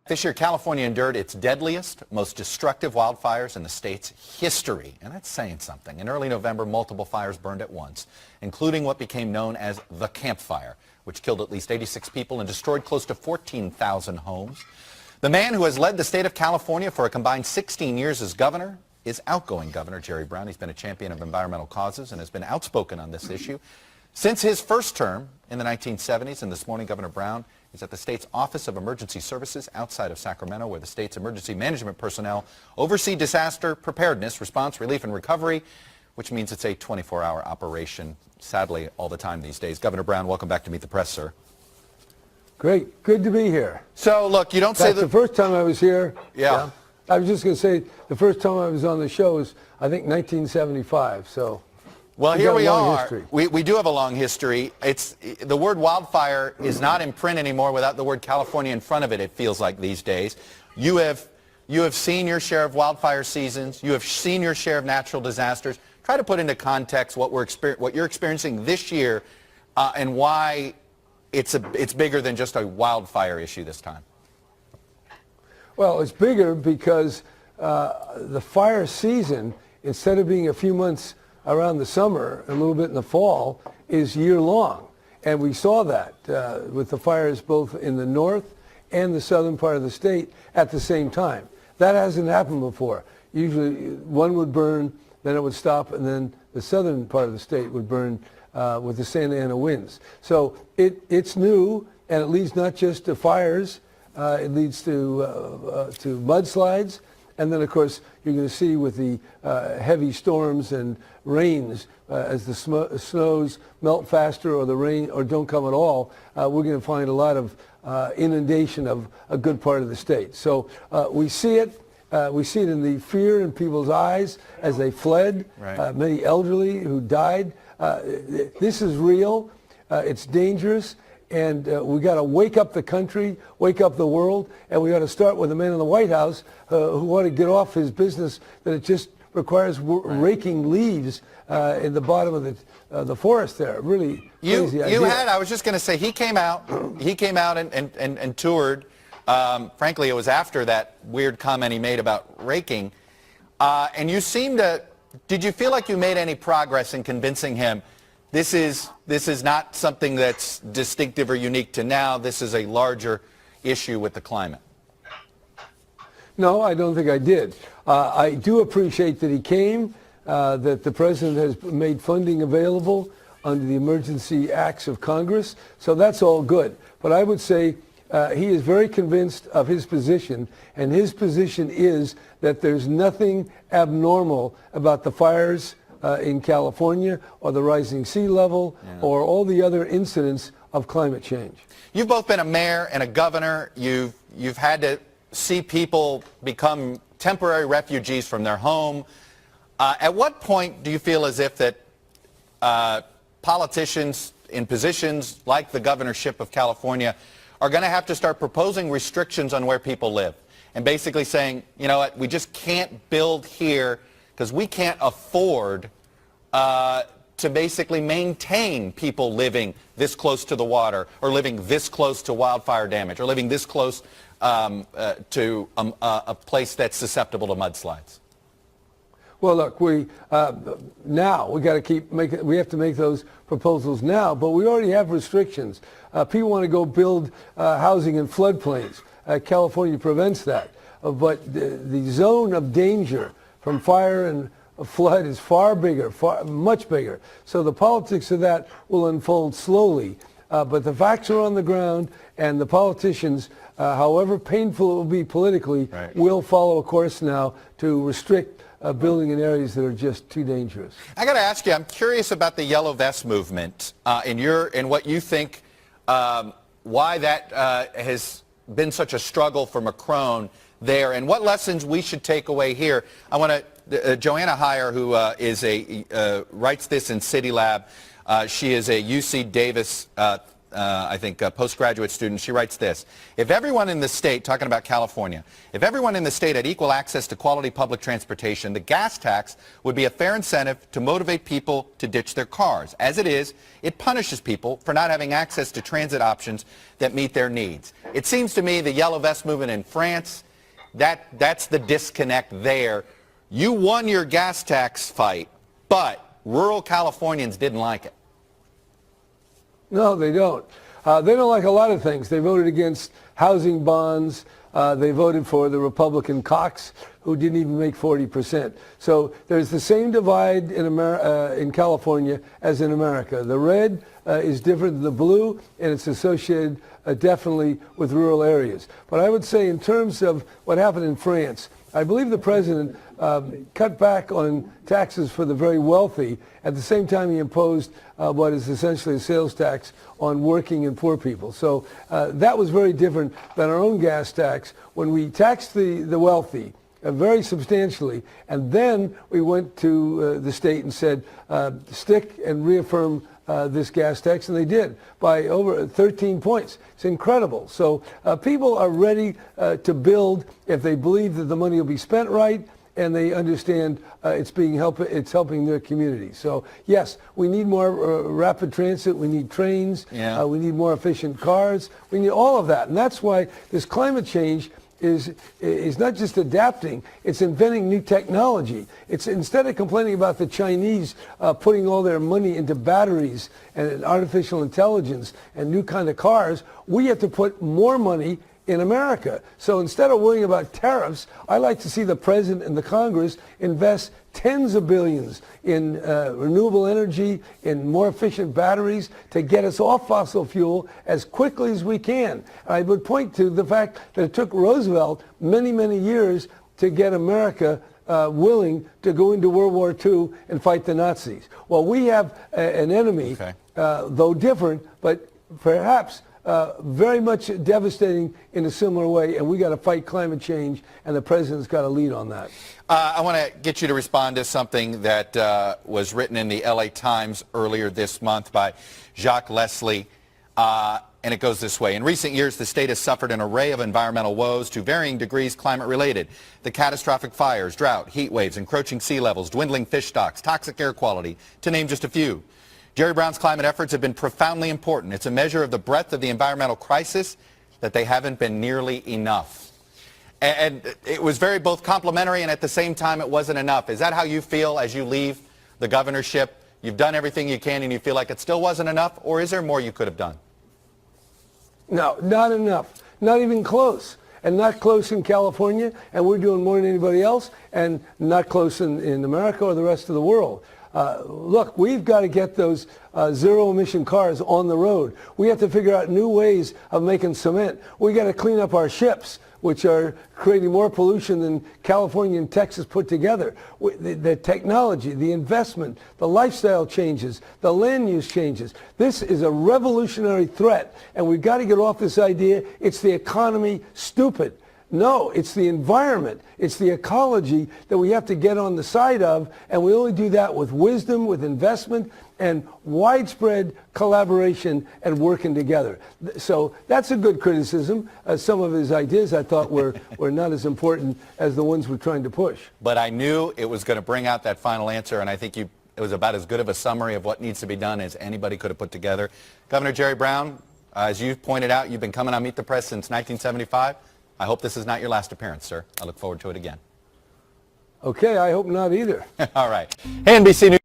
This year, California endured its deadliest, most destructive wildfires in the state's history. And that's saying something. In early November, multiple fires burned at once, including what became known as the Camp Fire, which killed at least 86 people and destroyed close to 14,000 homes. The man who has led the state of California for a combined 16 years as governor is outgoing Governor Jerry Brown. He's been a champion of environmental causes and has been outspoken on this issue since his first term in the 1970s. And this morning, Governor Brown is at the state's Office of Emergency Services outside of Sacramento, where the state's emergency management personnel oversee disaster preparedness, response, relief, and recovery, which means it's a 24-hour operation, sadly, all the time these days. Governor Brown, welcome back to Meet the Press, sir. Great. Good to be here. So, look, you don't say the first time I was here. Yeah. I was just going to say the first time I was on the show was, I think, 1975. So. Well, here we are. We do have a long history. The word wildfire is not in print anymore without the word California in front of it, it feels like these days. You have seen your share of wildfire seasons. You have seen your share of natural disasters. Try to put into context what you're experiencing this year and why it's bigger than just a wildfire issue this time. Well, it's bigger because the fire season, instead of being a few months around the summer, a little bit in the fall, is year-long. And we saw that with the fires both in the north and the southern part of the state at the same time. That hasn't happened before. Usually one would burn, then it would stop, and then the southern part of the state would burn with the Santa Ana winds. So it's new, and it leads not just to fires, it leads to mudslides. And then, of course, you're going to see with the heavy storms and rains, as the snows melt faster or the rain or don't come at all, we're going to find a lot of inundation of a good part of the state. So we see it. We see it in the fear in people's eyes as they fled, right. Many elderly who died. This is real. It's dangerous. And we got to wake up the country, wake up the world, and we got to start with the man in the White House who want to get off his business that it just requires raking leaves in the bottom of the forest there. Really crazy idea. I was just going to say, he came out and toured. Frankly, it was after that weird comment he made about raking. And you seemed to, did you feel like you made any progress in convincing him this is not something that's distinctive or unique to now. This is a larger issue with the climate? No, I don't think I did. I do appreciate that he came, that the president has made funding available under the emergency acts of Congress. So that's all good. But I would say he is very convinced of his position, and his position is that there's nothing abnormal about the fires in California or the rising sea level or all the other incidents of climate change. You've both been a mayor and a governor. You've had to see people become temporary refugees from their home. At what point do you feel as if that politicians in positions like the governorship of California are going to have to start proposing restrictions on where people live and basically saying, you know what, we just can't build here because we can't afford to basically maintain people living this close to the water or living this close to wildfire damage or living this close to a place that's susceptible to mudslides? Well, look, now we got to keep making. We have to make those proposals now, but we already have restrictions. People want to go build housing in floodplains. California prevents that, but the zone of danger from fire and a flood is far bigger, much bigger. So the politics of that will unfold slowly. But the facts are on the ground, and the politicians, however painful it will be politically, will follow a course now to restrict building in areas that are just too dangerous. I got to ask you, I'm curious about the Yellow Vest movement and what you think, why that has been such a struggle for Macron there, and what lessons we should take away here. I want to Joanna Heyer, who writes this in City Lab. She is a UC Davis I think, postgraduate student. She writes this: if everyone in the state, talking about California, if everyone in the state had equal access to quality public transportation, the gas tax would be a fair incentive to motivate people to ditch their cars. As it is, it punishes people for not having access to transit options that meet their needs. It seems to me the Yellow Vest movement in France, that's the disconnect there. You won your gas tax fight, but rural Californians didn't like it. No, they don't. They don't like a lot of things. They voted against housing bonds. They voted for the Republican Cox, who didn't even make 40%. So there's the same divide in California as in America. The red is different than the blue, and it's associated definitely with rural areas. But I would say in terms of what happened in France, I believe the president cut back on taxes for the very wealthy. At the same time, he imposed what is essentially a sales tax on working and poor people. So that was very different than our own gas tax, when we taxed the wealthy very substantially, and then we went to the state and said, stick and reaffirm this gas tax, and they did by over 13 points. It's incredible. So people are ready to build if they believe that the money will be spent right, and they understand it's helping their community. So yes, we need more rapid transit. We need trains. Yeah. We need more efficient cars. We need all of that, and that's why this climate change is not just adapting, it's inventing new technology. It's instead of complaining about the Chinese putting all their money into batteries and artificial intelligence and new kind of cars, we have to put more money in America. So instead of worrying about tariffs, I like to see the president and the Congress invest tens of billions in renewable energy, in more efficient batteries to get us off fossil fuel as quickly as we can. I would point to the fact that it took Roosevelt many, many years to get America willing to go into World War II and fight the Nazis. Well, we have an enemy, though different, but perhaps very much devastating in a similar way, and we got to fight climate change, and the president's got to lead on that. I want to get you to respond to something that was written in the LA Times earlier this month by Jacques Leslie, and it goes this way. In recent years, the state has suffered an array of environmental woes, to varying degrees climate-related. The catastrophic fires, drought, heat waves, encroaching sea levels, dwindling fish stocks, toxic air quality, to name just a few. Jerry Brown's climate efforts have been profoundly important. It's a measure of the breadth of the environmental crisis that they haven't been nearly enough. And it was very both complimentary, and at the same time it wasn't enough. Is that how you feel as you leave the governorship? You've done everything you can and you feel like it still wasn't enough, or is there more you could have done? No, not enough. Not even close. And not close in California, and we're doing more than anybody else, and not close in America or the rest of the world. Look, we've got to get those zero-emission cars on the road. We have to figure out new ways of making cement. We got to clean up our ships, which are creating more pollution than California and Texas put together. The technology, the investment, the lifestyle changes, the land use changes. This is a revolutionary threat, and we've got to get off this idea it's the economy, stupid. No, it's the environment, it's the ecology that we have to get on the side of, and we only do that with wisdom, with investment, and widespread collaboration and working together. So that's a good criticism. Some of his ideas I thought were not as important as the ones we're trying to push. But I knew it was going to bring out that final answer, and I think it was about as good of a summary of what needs to be done as anybody could have put together. Governor Jerry Brown, as you pointed out, you've been coming on Meet the Press since 1975. I hope this is not your last appearance, sir. I look forward to it again. Okay, I hope not either. All right. Hey, NBC News.